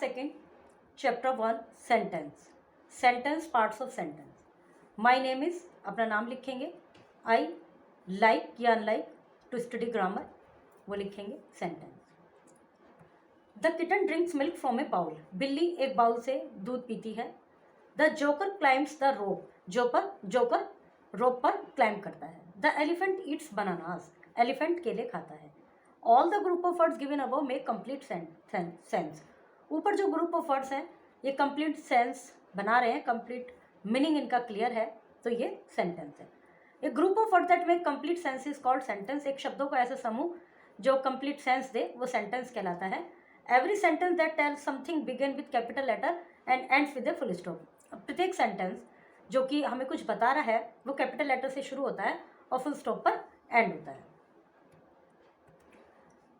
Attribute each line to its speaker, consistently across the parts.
Speaker 1: 2 chapter 1 sentence parts of sentence. My name is, अपना नाम लिखेंगे। आई लाइक या अनलाइक टू स्टडी ग्रामर, वो लिखेंगे sentence. The kitten drinks milk from a bowl, बिल्ली एक बाउल से दूध पीती है। The joker climbs the rope, joker rope पर क्लाइम करता है। The elephant eats bananas, elephant केले खाता है। All the group of words given above make complete sense. ऊपर जो ग्रुप ऑफ वर्ड्स हैं ये कंप्लीट सेंस बना रहे हैं, कंप्लीट मीनिंग इनका क्लियर है, तो ये सेंटेंस है। A group of word that make complete sense is called sentence. एक शब्दों का ऐसा समूह जो कंप्लीट सेंस दे वो सेंटेंस कहलाता है। Every sentence that tells something begin with capital letter and ends with a full stop. प्रत्येक सेंटेंस जो कि हमें कुछ बता रहा है वो कैपिटल लेटर से शुरू होता है और फुल स्टॉप पर एंड होता है।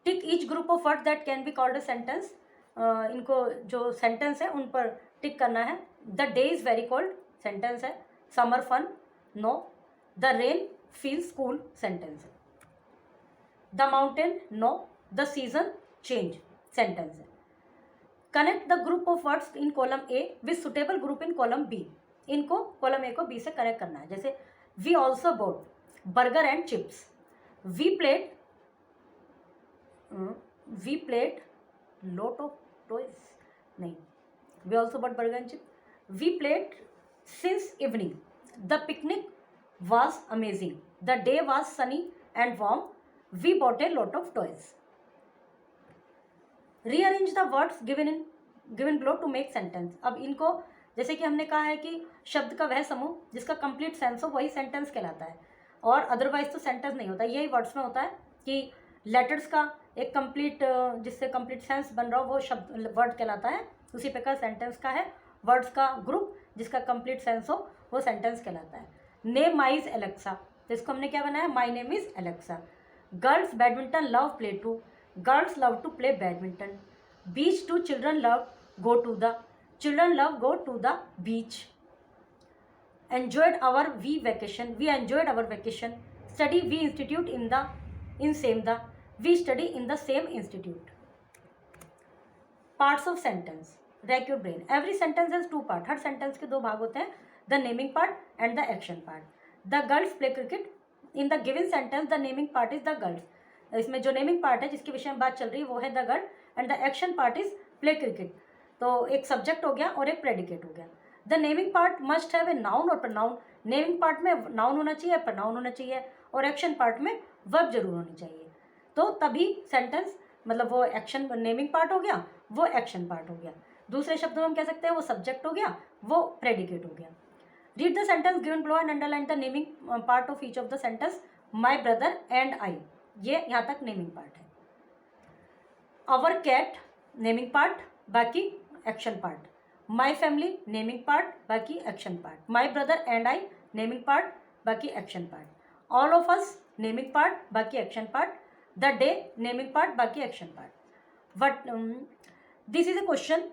Speaker 1: Tick each group of word that can be called a sentence. इनको जो सेंटेंस है उन पर टिक करना है। The day is very cold, sentence है। Summer fun, no. The rain feels cool, sentence है। The mountain, no. The season change, sentence है। Connect the group of words in column A with suitable group in column B. इनको column A को B से connect करना है। जैसे we also bought burger and chips. We played lot of toys, नहीं, we also bought burger and chips. We played since evening. The picnic was amazing. The day was sunny and warm. We bought a lot of toys. Rearrange the words given below to make sentence. अब इनको जैसे कि हमने कहा है कि शब्द का वह समूह जिसका कंप्लीट सेंस हो वही सेंटेंस कहलाता है, और अदरवाइज तो सेंटेंस नहीं होता। यही वर्ड्स में होता है कि लेटर्स का एक कंप्लीट जिससे कंप्लीट सेंस बन रहा हो वो शब्द वर्ड कहलाता है। उसी प्रकार सेंटेंस का है वर्ड्स का ग्रुप जिसका कंप्लीट सेंस हो वो सेंटेंस कहलाता है। नेम माई इज एलेक्सा, तो इसको हमने क्या बनाया, my name is Alexa. Girls badminton love play to, girls love to play badminton. Beach to children love go to the, children love go to the beach. Enjoyed our we vacation, we enjoyed our vacation. Study we institute in same the, we study in the same institute. Parts of sentence, rack your brain. Every sentence has two part, her sentence के दो भाग होते हैं, the naming part and the action part. The girls play cricket. In the given sentence the naming part is the girls. इसमें जो naming part है जिसके विषय में बात चल रही है वो है the girl and the action part is play cricket. तो एक subject हो गया और एक predicate हो गया। The naming part must have a noun और pronoun. naming part में noun होना चाहिए, pronoun होना चाहिए, और action part में वर्ब जरूर होनी चाहिए। तो तभी सेंटेंस मतलब वो एक्शन नेमिंग पार्ट हो गया, वो एक्शन पार्ट हो गया। दूसरे शब्दों में हम कह सकते हैं वो सब्जेक्ट हो गया, वो प्रेडिकेट हो गया। Read the sentence given below and underline the naming part of each of the sentence. My brother and I, ये यहाँ तक नेमिंग पार्ट है। आवर कैट नेमिंग पार्ट, बाकी action part. My family naming part, बाकी action part. My brother and I naming part, बाकी action part. All of us naming part, बाकी action part. The day naming part, बाकी action part. But this is a question,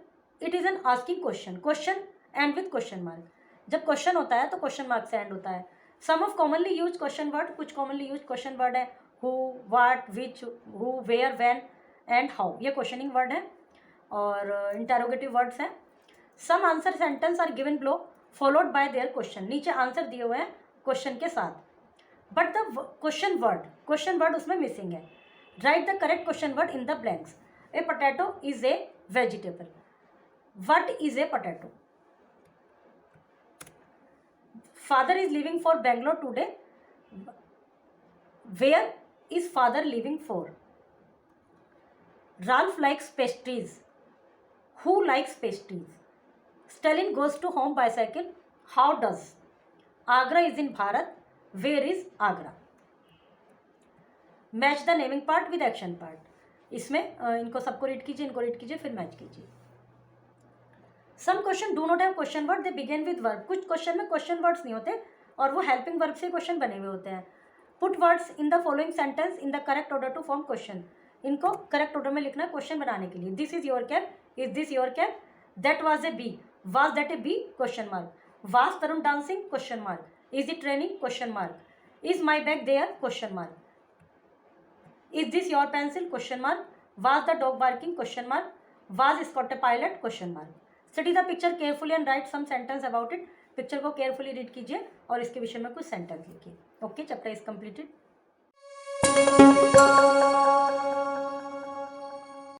Speaker 1: it is an asking question, question and with question mark. जब question होता है तो question mark से end होता है। Some of commonly use question word, कुछ commonly use question word है। Who, what, which, who, where, when and how, ये क्वेश्चनिंग वर्ड है और इंटेरोगेटिव वर्ड्स हैं। Some answer sentence are given below followed by their question, नीचे answer दिए हुए हैं क्वेश्चन के साथ, बट द क्वेश्चन वर्ड उसमें मिसिंग है। Write the correct question word in the blanks. A potato is a vegetable. What is a potato? Father is living for Bangalore today. Where is father living for? Ralph likes pastries. Who likes pastries? Stalin goes to home bicycle. How does? Agra is in Bharat. Where is Agra? Match the naming part with action part. इसमें इनको सबको read कीजिए, इनको read कीजिए, फिर match कीजिए। Some question do not have question word, they begin with verb. कुछ question में क्वेश्चन वर्ड्स नहीं होते और वो हेल्पिंग वर्ब से क्वेश्चन बने हुए होते हैं। Put words in the following sentence in the correct order to form question. इनको करेक्ट ऑर्डर में लिखना है क्वेश्चन बनाने के लिए। This is your cap, is this your cap? That was a bee, was that a bee? Question mark. Was Tarun dancing? Question mark. Is it raining? Question mark. Is my bag there? Question mark. Is this your pencil? Question mark. Was the dog barking? Question mark. Was Scott a pilot question mark. Study the picture carefully and write some sentence about it. Picture को carefully read कीजिए और इसके विषय में कुछ sentence लिखिए. Okay, chapter is completed.